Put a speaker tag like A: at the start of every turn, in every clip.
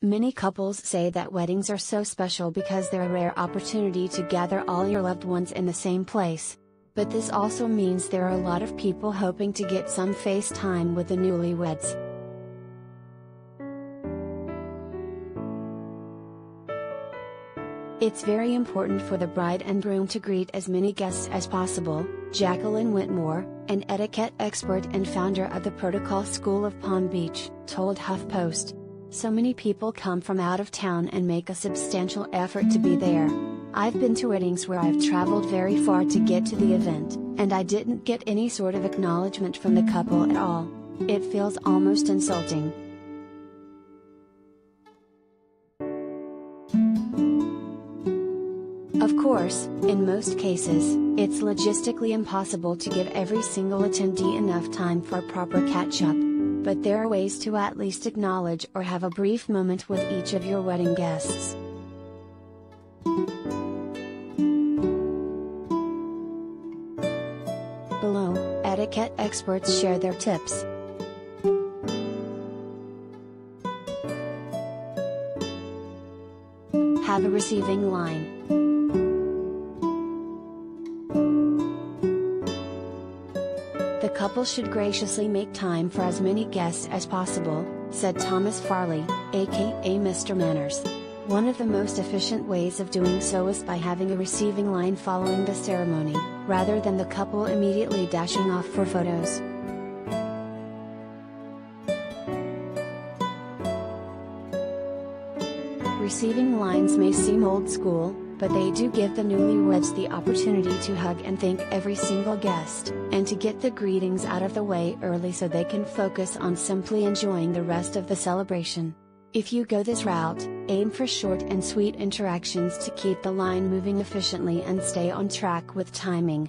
A: Many couples say that weddings are so special because they're a rare opportunity to gather all your loved ones in the same place. But this also means there are a lot of people hoping to get some face time with the newlyweds. It's very important for the bride and groom to greet as many guests as possible, Jacqueline Whitmore, an etiquette expert and founder of the Protocol School of Palm Beach, told HuffPost. So many people come from out of town and make a substantial effort to be there. I've been to weddings where I've traveled very far to get to the event, and I didn't get any sort of acknowledgement from the couple at all. It feels almost insulting. Of course, in most cases, it's logistically impossible to give every single attendee enough time for a proper catch-up. But there are ways to at least acknowledge or have a brief moment with each of your wedding guests. Below, etiquette experts share their tips. Have a receiving line. The couple should graciously make time for as many guests as possible, said Thomas Farley, aka Mr. Manners. One of the most efficient ways of doing so is by having a receiving line following the ceremony, rather than the couple immediately dashing off for photos. Receiving lines may seem old school, but they do give the newlyweds the opportunity to hug and thank every single guest, and to get the greetings out of the way early so they can focus on simply enjoying the rest of the celebration. If you go this route, aim for short and sweet interactions to keep the line moving efficiently and stay on track with timing.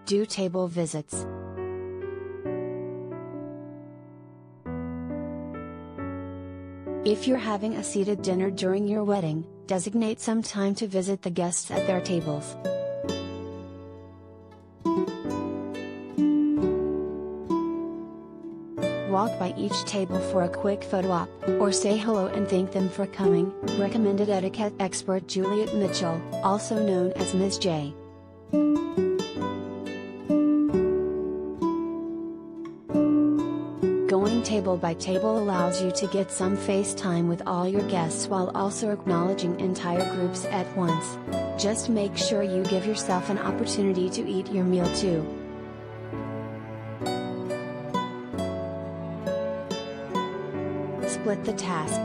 A: Do table visits. If you're having a seated dinner during your wedding, designate some time to visit the guests at their tables. Walk by each table for a quick photo op, or say hello and thank them for coming, recommended etiquette expert Juliet Mitchell, also known as Ms. J. Going table by table allows you to get some face time with all your guests while also acknowledging entire groups at once. Just make sure you give yourself an opportunity to eat your meal too. Split the task.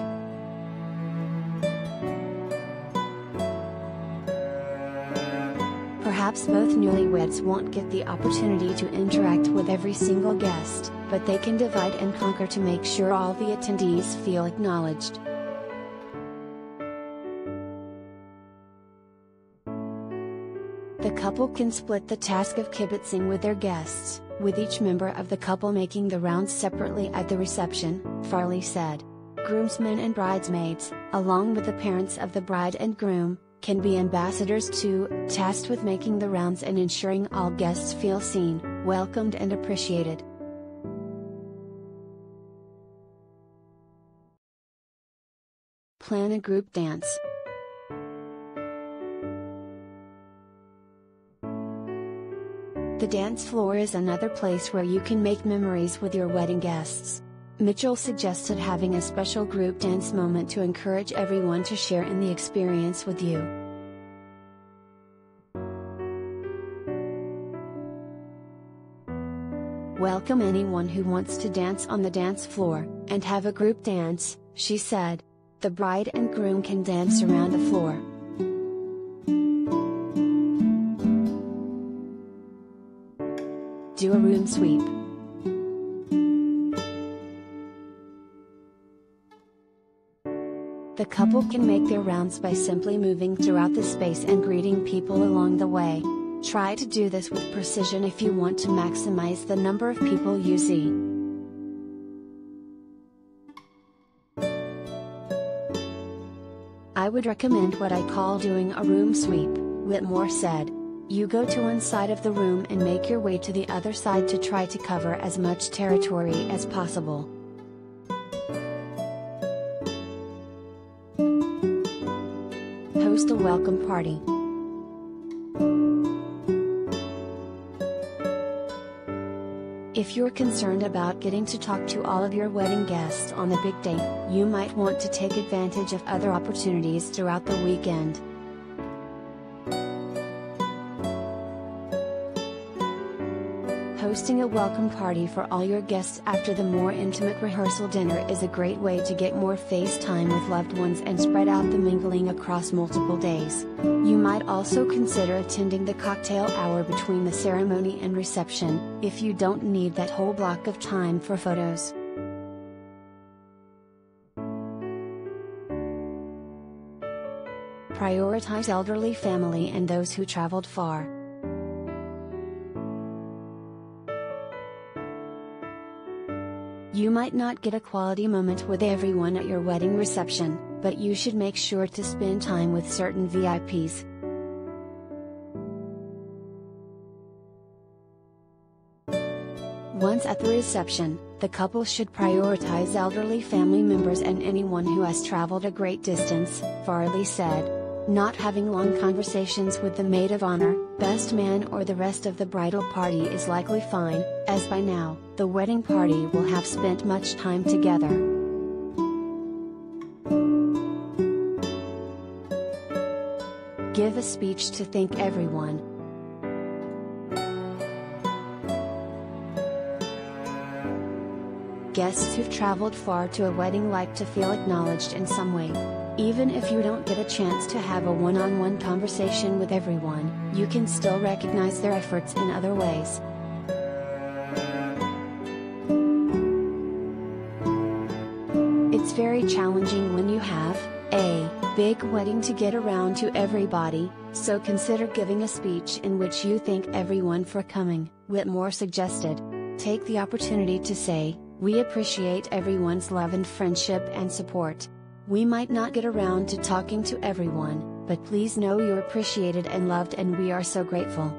A: Perhaps both newlyweds won't get the opportunity to interact with every single guest, but they can divide and conquer to make sure all the attendees feel acknowledged. The couple can split the task of kibitzing with their guests, with each member of the couple making the rounds separately at the reception, Farley said. Groomsmen and bridesmaids, along with the parents of the bride and groom, can be ambassadors too, tasked with making the rounds and ensuring all guests feel seen, welcomed and appreciated. Plan a group dance. The dance floor is another place where you can make memories with your wedding guests. Mitchell suggested having a special group dance moment to encourage everyone to share in the experience with you. Welcome anyone who wants to dance on the dance floor, and have a group dance, she said. The bride and groom can dance around the floor. Do a room sweep. The couple can make their rounds by simply moving throughout the space and greeting people along the way. Try to do this with precision if you want to maximize the number of people you see. I would recommend what I call doing a room sweep, Whitmore said. You go to one side of the room and make your way to the other side to try to cover as much territory as possible. Host a welcome party. If you're concerned about getting to talk to all of your wedding guests on the big day, you might want to take advantage of other opportunities throughout the weekend. Hosting a welcome party for all your guests after the more intimate rehearsal dinner is a great way to get more face time with loved ones and spread out the mingling across multiple days. You might also consider attending the cocktail hour between the ceremony and reception, if you don't need that whole block of time for photos. Prioritize elderly family and those who traveled far. You might not get a quality moment with everyone at your wedding reception, but you should make sure to spend time with certain VIPs. Once at the reception, the couple should prioritize elderly family members and anyone who has traveled a great distance, Farley said. Not having long conversations with the maid of honor, best man or the rest of the bridal party is likely fine, as by now, the wedding party will have spent much time together. Give a speech to thank everyone. Guests who've traveled far to a wedding like to feel acknowledged in some way. Even if you don't get a chance to have a one-on-one conversation with everyone, you can still recognize their efforts in other ways. It's very challenging when you have a big wedding to get around to everybody, so consider giving a speech in which you thank everyone for coming, Whitmore suggested. Take the opportunity to say, "We appreciate everyone's love and friendship and support. We might not get around to talking to everyone, but please know you're appreciated and loved and we are so grateful."